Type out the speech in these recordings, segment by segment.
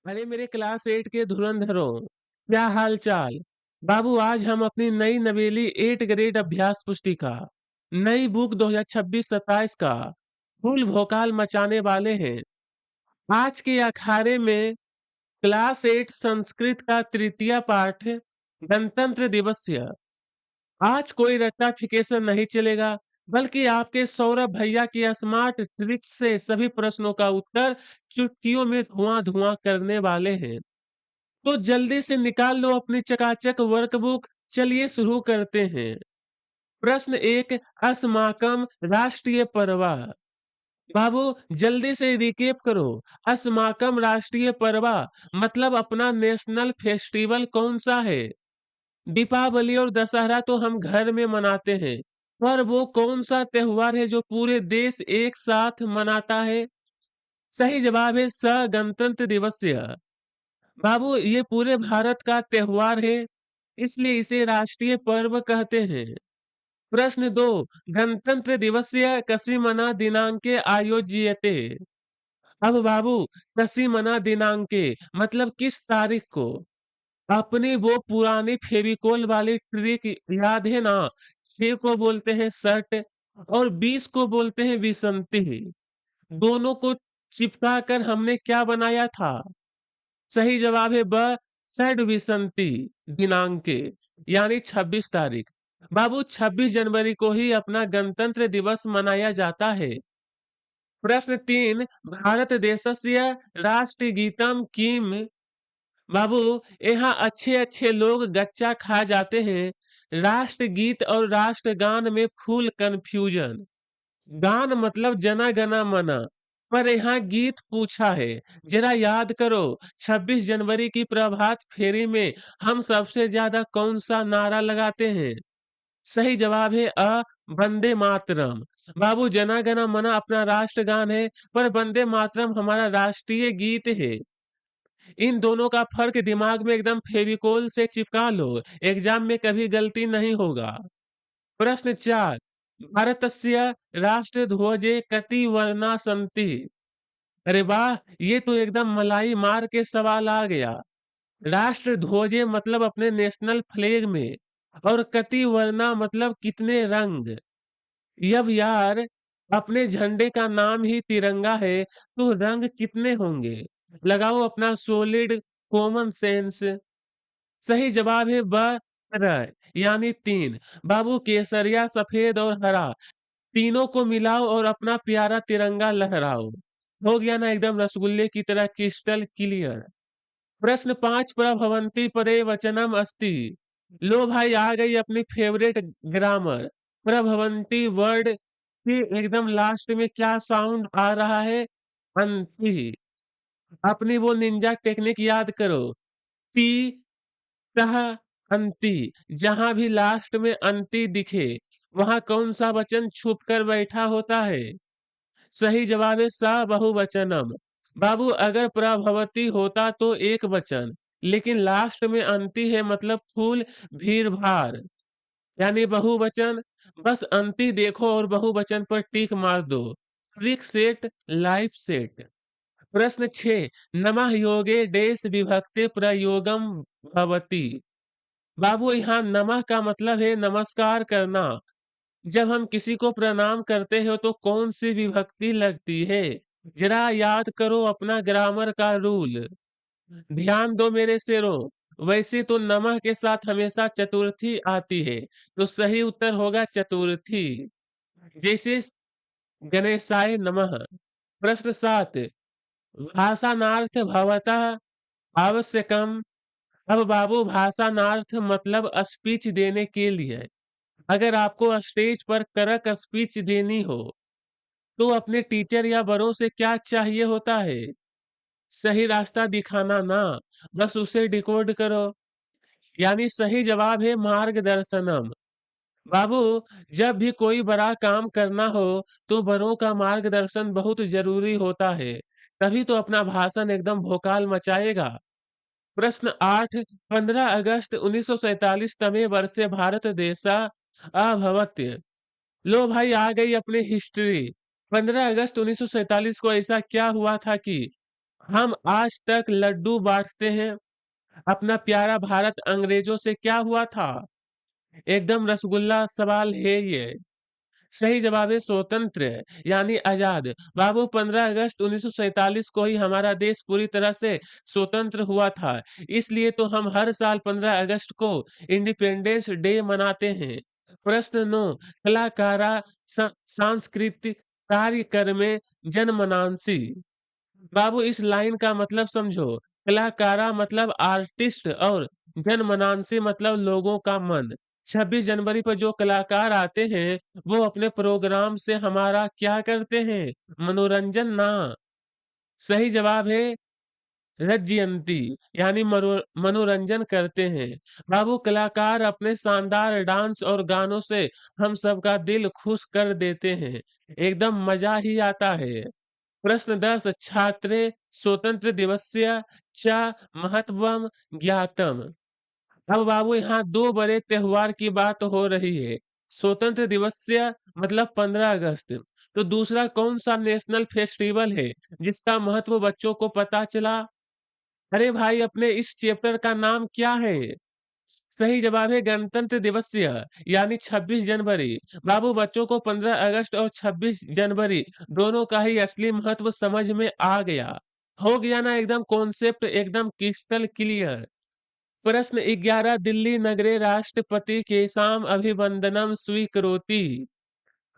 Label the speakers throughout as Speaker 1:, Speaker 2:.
Speaker 1: अरे मेरे क्लास 8 के धुरंधरों, क्या हाल चाल। बाबू आज हम अपनी नई नवेली 8 ग्रेड अभ्यास पुस्तिका नई बुक 2026-27 का फुल भोकाल मचाने वाले हैं। आज के अखाड़े में क्लास 8 संस्कृत का तृतीय पाठ गणतंत्र दिवसीय। आज कोई रट्टाफिकेशन नहीं चलेगा, बल्कि आपके सौरभ भैया की स्मार्ट ट्रिक्स से सभी प्रश्नों का उत्तर चुटकियों में धुआं धुआं करने वाले हैं। तो जल्दी से निकाल लो अपनी चकाचक वर्कबुक। चलिए शुरू करते हैं। प्रश्न एक, अस्माकम राष्ट्रीय पर्व। बाबू जल्दी से रिकेप करो। अस्माकम राष्ट्रीय पर्व मतलब अपना नेशनल फेस्टिवल कौन सा है? दीपावली और दशहरा तो हम घर में मनाते हैं, पर वो कौन सा त्योहार है जो पूरे देश एक साथ मनाता है? सही जवाब है स गणतंत्र दिवसीय। बाबू ये पूरे भारत का त्योहार है, इसलिए इसे राष्ट्रीय पर्व कहते हैं। प्रश्न दो, गणतंत्र दिवसीय कसीमना दिनांके आयोज्यते। अब बाबू कसीमना दिनांके मतलब किस तारीख को? अपनी वो पुरानी फेविकोल वाली ट्रिक याद है ना? 6 को बोलते हैं सट और 20 को बोलते हैं विसंती। दोनों को चिपका कर हमने क्या बनाया था? सही जवाब है ब सैड विसंती दिनांके यानी 26 तारीख। बाबू 26 जनवरी को ही अपना गणतंत्र दिवस मनाया जाता है। प्रश्न तीन, भारत देशस्य राष्ट्र गीतम किम। बाबू यहाँ अच्छे अच्छे लोग गच्चा खा जाते हैं। राष्ट्रगीत और राष्ट्रगान में फुल कंफ्यूजन। गान मतलब जना गना मना, पर यहाँ गीत पूछा है। जरा याद करो, 26 जनवरी की प्रभात फेरी में हम सबसे ज्यादा कौन सा नारा लगाते हैं? सही जवाब है अ वंदे मातरम। बाबू जना गना मना अपना राष्ट्रगान है, पर वंदे मातरम हमारा राष्ट्रीय गीत है। इन दोनों का फर्क दिमाग में एकदम फेविकोल से चिपका लो, एग्जाम में कभी गलती नहीं होगा। प्रश्न चार, भारतस्य राष्ट्रध्वजे कति वर्णा संति। अरे वाह, ये तो एकदम मलाई मार के सवाल आ गया। राष्ट्रध्वजे मतलब अपने नेशनल फ्लैग में, और कति वर्णा मतलब कितने रंग। अब यार, अपने झंडे का नाम ही तिरंगा है, तो रंग कितने होंगे? लगाओ अपना सॉलिड कॉमन सेंस। सही जवाब है ब यानी 3। बाबू केसरिया सफेद और हरा तीनों को मिलाओ और अपना प्यारा तिरंगा लहराओ। हो गया ना एकदम रसगुल्ले की तरह क्रिस्टल क्लियर। प्रश्न 5, प्रभवंती पदे वचनम अस्ति। लो भाई आ गई अपनी फेवरेट ग्रामर। प्रभवंती वर्ड के एकदम लास्ट में क्या साउंड आ रहा है? अंति। अपनी वो निंजा टेक्निक याद करो। ती तह अंति। जहां भी लास्ट में अंति दिखे, वहां कौन सा वचन छुप कर बैठा होता है? सही जवाब है सा बहुवचनम। बाबू अगर प्रभवती होता तो एक वचन, लेकिन लास्ट में अंति है मतलब फूल भीड़ भाड़ यानी बहुवचन। बस अंति देखो और बहुवचन पर टिक मार दो। Trick set, life set. प्रश्न 6, नमः योगे डेस विभक्ति प्रयोगम भवति। बाबू यहाँ नमः का मतलब है नमस्कार करना। जब हम किसी को प्रणाम करते हो तो कौन सी विभक्ति लगती है? जरा याद करो अपना ग्रामर का रूल। ध्यान दो मेरे शेरों। वैसे तो नमः के साथ हमेशा चतुर्थी आती है, तो सही उत्तर होगा चतुर्थी। जैसे गणेशाय नमः। प्रश्न 7, भाषानार्थ भवतः आवश्यकम। अब बाबू भाषानार्थ मतलब स्पीच देने के लिए। अगर आपको स्टेज पर कड़क स्पीच देनी हो, तो अपने टीचर या बड़ों से क्या चाहिए होता है? सही रास्ता दिखाना ना, बस उसे डिकोड करो। यानी सही जवाब है मार्गदर्शनम। बाबू जब भी कोई बड़ा काम करना हो, तो बड़ों का मार्गदर्शन बहुत जरूरी होता है, तभी तो अपना भाषण एकदम भोकाल मचाएगा। प्रश्न 8, 15 अगस्त 1947 तमे वर्षे भारत देशा अभवत्। लो भाई आ गई अपनी हिस्ट्री। 15 अगस्त 1947 को ऐसा क्या हुआ था कि हम आज तक लड्डू बांटते हैं। अपना प्यारा भारत अंग्रेजों से क्या हुआ था? एकदम रसगुल्ला सवाल है ये। सही जवाब है स्वतंत्र, यानी आजाद। बाबू 15 अगस्त 1947 को ही हमारा देश पूरी तरह से स्वतंत्र हुआ था। इसलिए तो हम हर साल 15 अगस्त को इंडिपेंडेंस डे मनाते हैं। प्रश्न 9, कलाकारा सांस्कृतिक कार्यक्रम में जनमनांसी। बाबू इस लाइन का मतलब समझो। कलाकारा मतलब आर्टिस्ट और जनमनांसी मतलब लोगों का मन। 26 जनवरी पर जो कलाकार आते हैं वो अपने प्रोग्राम से हमारा क्या करते हैं? मनोरंजन ना। सही जवाब है रज्जयंती, यानी मनोरंजन करते हैं। बाबू कलाकार अपने शानदार डांस और गानों से हम सबका दिल खुश कर देते हैं। एकदम मजा ही आता है। प्रश्न 10, छात्रे स्वतंत्र दिवस्य च महत्वम ज्ञातम। अब बाबू यहाँ दो बड़े त्योहार की बात हो रही है। स्वतंत्र दिवस्य मतलब 15 अगस्त। तो दूसरा कौन सा नेशनल फेस्टिवल है जिसका महत्व बच्चों को पता चला? अरे भाई, अपने इस चैप्टर का नाम क्या है? सही जवाब है गणतंत्र दिवस्य, यानी 26 जनवरी। बाबू बच्चों को 15 अगस्त और 26 जनवरी दोनों का ही असली महत्व समझ में आ गया। हो गया ना एकदम कॉन्सेप्ट एकदम क्रिस्टल क्लियर। प्रश्न 11, दिल्ली नगरे राष्ट्रपति केसाम अभिवंदनम स्वीकरोति।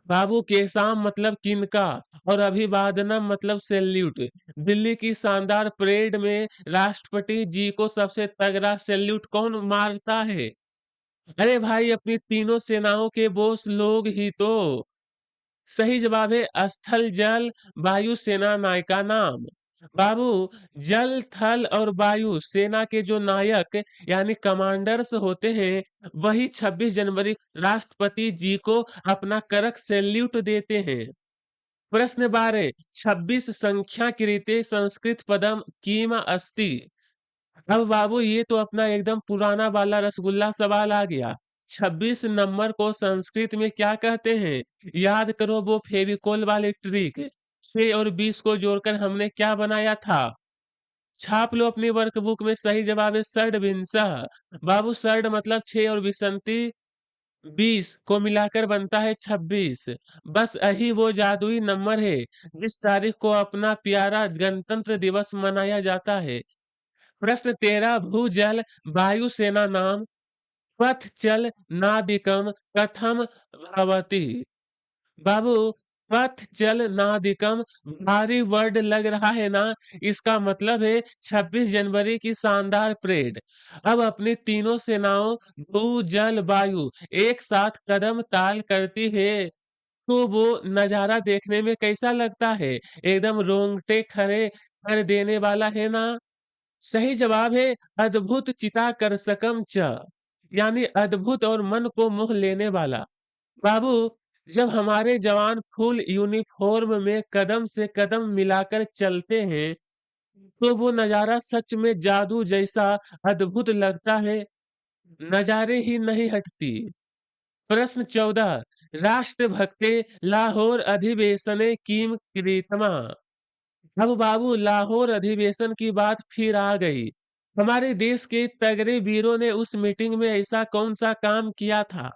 Speaker 1: बाबू केसाम मतलब किनका और अभिवादनम मतलब सैल्यूट। दिल्ली की शानदार परेड में राष्ट्रपति जी को सबसे तगड़ा सैल्यूट कौन मारता है? अरे भाई, अपनी तीनों सेनाओं के बोस लोग ही तो। सही जवाब है स्थल जल वायु सेना नायका नाम। बाबू, जल थल और वायु सेना के जो नायक यानी कमांडर्स होते हैं वही 26 जनवरी राष्ट्रपति जी को अपना करक सैल्यूट देते हैं। प्रश्न 12, 26 संख्या कृते संस्कृत पदम कीम अस्ति। अब बाबू ये तो अपना एकदम पुराना वाला रसगुल्ला सवाल आ गया। 26 नंबर को संस्कृत में क्या कहते हैं? याद करो वो फेविकोल वाले ट्रिक। 6 और 20 को जोड़कर हमने क्या बनाया था? छाप लो अपनी वर्कबुक में। सही जवाब है षड्विंशः। बाबू षड मतलब 6 और विसंति 20 को मिलाकर बनता है 26। बस यही वो जादुई नंबर है जिस तारीख को अपना प्यारा गणतंत्र दिवस मनाया जाता है। प्रश्न 13, भूजल वायु सेना नाम पथ चल नादिकम कथम भवति। बाबू, पथ चल नादिकम भारी वर्ड लग रहा है ना? इसका मतलब है 26 जनवरी की शानदार परेड। अब अपनी तीनों सेनाओं भू जल वायु एक साथ कदम ताल करती है तो वो नजारा देखने में कैसा लगता है? एकदम रोंगटे खड़े कर देने वाला है ना? सही जवाब है अद्भुत चिताकर्षकम च, यानी अद्भुत और मन को मोह लेने वाला। बाबू, जब हमारे जवान फुल यूनिफॉर्म में कदम से कदम मिलाकर चलते हैं तो वो नजारा सच में जादू जैसा अद्भुत लगता है। नजारे ही नहीं हटती। प्रश्न 14, राष्ट्रभक्ते लाहौर अधिवेशने कीम कृतमा। अब बाबू लाहौर अधिवेशन की बात फिर आ गई। हमारे देश के तगड़े वीरों ने उस मीटिंग में ऐसा कौन सा काम किया था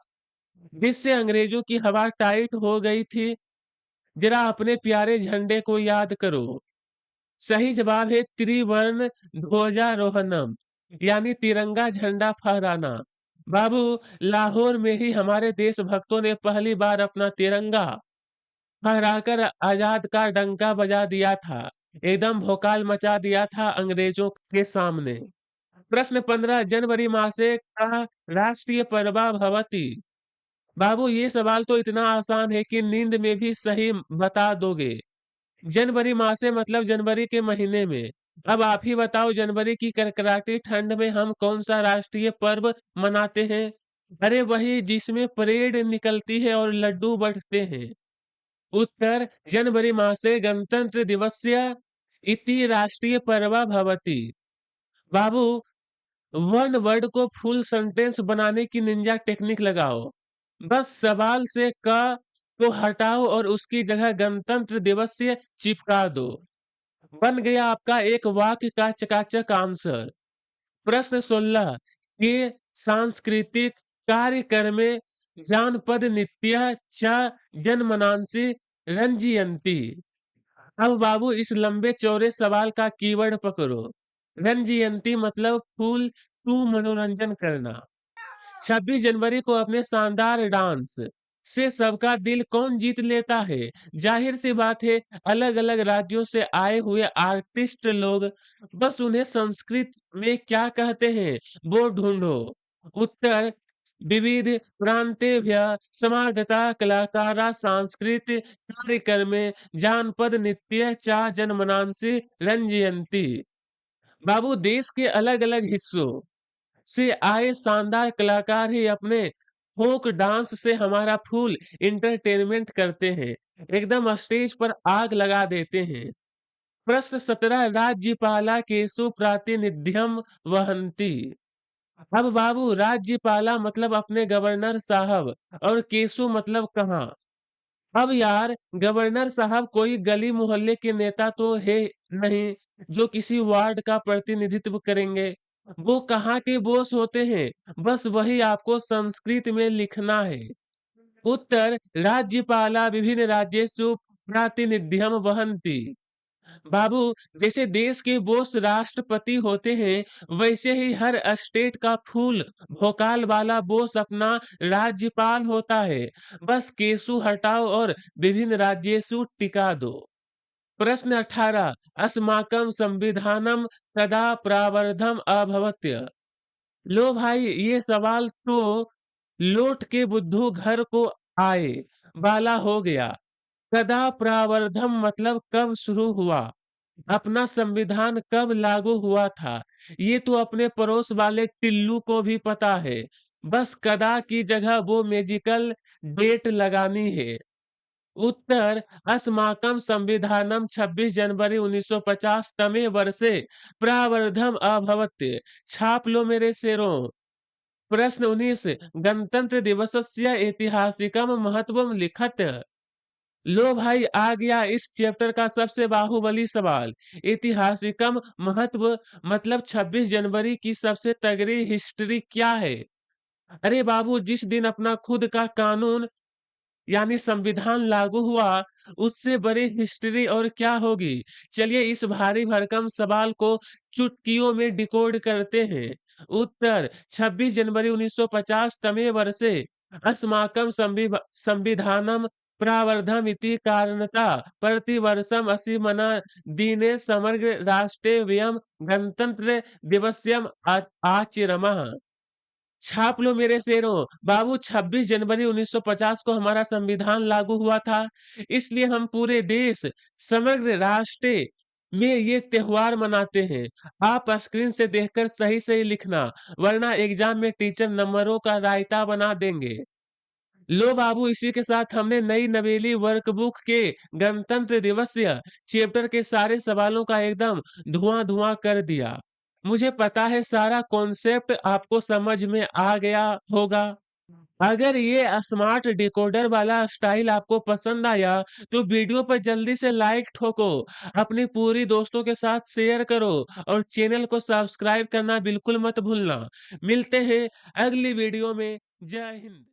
Speaker 1: जिससे अंग्रेजों की हवा टाइट हो गई थी? जरा अपने प्यारे झंडे को याद करो। सही जवाब है त्रिवर्ण ध्वजारोहणम, यानी तिरंगा झंडा फहराना। बाबू, लाहौर में ही हमारे देशभक्तों ने पहली बार अपना तिरंगा फहराकर आजाद का डंका बजा दिया था। एकदम भोकाल मचा दिया था अंग्रेजों के सामने। प्रश्न 15, जनवरी मासे का राष्ट्रीय पर्व भवति। बाबू, ये सवाल तो इतना आसान है कि नींद में भी सही बता दोगे। जनवरी मासे मतलब जनवरी के महीने में। अब आप ही बताओ जनवरी की कड़कड़ाती ठंड में हम कौन सा राष्ट्रीय पर्व मनाते हैं? अरे वही जिसमें परेड निकलती है और लड्डू बढ़ते हैं। उत्तर, जनवरी मासे गणतंत्र दिवस्य इति राष्ट्रीय पर्व भवति। बाबू, वन वर्ड को फुल सेंटेंस बनाने की निंजा टेक्निक लगाओ। बस सवाल से क को हटाओ और उसकी जगह गणतंत्र दिवस्य चिपका दो। बन गया आपका एक वाक्य का चकाचक आंसर। प्रश्न 16 के सांस्कृतिक कार्यक्रमे जानपद नृत्य च जनमनांसि रंजीयंती। अब बाबू इस लंबे चौड़े सवाल का कीवर्ड पकड़ो। रंजीयंती मतलब फूल टू मनोरंजन करना। 26 जनवरी को अपने शानदार डांस से सबका दिल कौन जीत लेता है? जाहिर सी बात है, अलग अलग राज्यों से आए हुए आर्टिस्ट लोग। बस उन्हें संस्कृत में क्या कहते हैं वो ढूंढो। उत्तर विविध प्रांतेभ्य समागता कलाकारा सांस्कृत कार्यक्रमे जानपद नृत्य चा जनमनांसि रंजयंती। बाबू देश के अलग अलग हिस्सों से आए शानदार कलाकार ही अपने फोक डांस से हमारा फुल इंटरटेनमेंट करते हैं, एकदम स्टेज पर आग लगा देते हैं। प्रश्न 17 राज्यपाला केसु प्रातिनिध्यम वहंती। अब बाबू राज्यपाला मतलब अपने गवर्नर साहब और केसु मतलब कहाँ। अब यार गवर्नर साहब कोई गली मोहल्ले के नेता तो है नहीं जो किसी वार्ड का प्रतिनिधित्व करेंगे। वो कहाँ के बॉस होते हैं, बस वही आपको संस्कृत में लिखना है। उत्तर राज्यपाला विभिन्न राज्येषु प्रातिनिध्यम वहंती। बाबू जैसे देश के बॉस राष्ट्रपति होते हैं, वैसे ही हर स्टेट का फूल भोकाल वाला बॉस अपना राज्यपाल होता है। बस केसु हटाओ और विभिन्न राज्येषु टिका दो। प्रश्न 18 अस्माकं संविधानम कदा प्रावधानम अभवत्। लो भाई ये सवाल तो लौट के बुद्धू घर को आए वाला हो गया। कदा प्रावधानम मतलब कब शुरू हुआ, अपना संविधान कब लागू हुआ था, ये तो अपने पड़ोस वाले टिल्लू को भी पता है। बस कदा की जगह वो मैजिकल डेट लगानी है। उत्तर अस्माकं संविधानम 26 जनवरी 1950 तमे वर्षे प्रावधानम अभवत्। छाप लो मेरे शेरों। प्रश्न 19 गणतंत्र दिवसस्य ऐतिहासिकम महत्वम लिखत। लो भाई आ गया इस चैप्टर का सबसे बाहुबली सवाल। ऐतिहासिकम महत्व मतलब 26 जनवरी की सबसे तगड़ी हिस्ट्री क्या है? अरे बाबू जिस दिन अपना खुद का कानून यानी संविधान लागू हुआ, उससे बड़ी हिस्ट्री और क्या होगी। चलिए इस भारी भरकम सवाल को चुटकियों में डिकोड करते हैं। उत्तर 26 जनवरी 1950 तमे वर्षे अस्माकं संविधानम प्रावधानम इति कारणता प्रतिवर्षम असीमना दिने समग्र राष्ट्रे वयम गणतंत्र दिवस्यम आचरामः। छाप लो मेरे शेरों। बाबू 26 जनवरी 1950 को हमारा संविधान लागू हुआ था, इसलिए हम पूरे देश समग्र राष्ट्र में ये त्योहार मनाते हैं। आप स्क्रीन से देखकर सही सही लिखना, वरना एग्जाम में टीचर नंबरों का रायता बना देंगे। लो बाबू इसी के साथ हमने नई नवेली वर्कबुक के गणतंत्र दिवसीय चैप्टर के सारे सवालों का एकदम धुआं धुआं कर दिया। मुझे पता है सारा कॉन्सेप्ट आपको समझ में आ गया होगा। अगर ये स्मार्ट डिकोडर वाला स्टाइल आपको पसंद आया तो वीडियो पर जल्दी से लाइक ठोको, अपनी पूरी दोस्तों के साथ शेयर करो और चैनल को सब्सक्राइब करना बिल्कुल मत भूलना। मिलते हैं अगली वीडियो में। जय हिंद।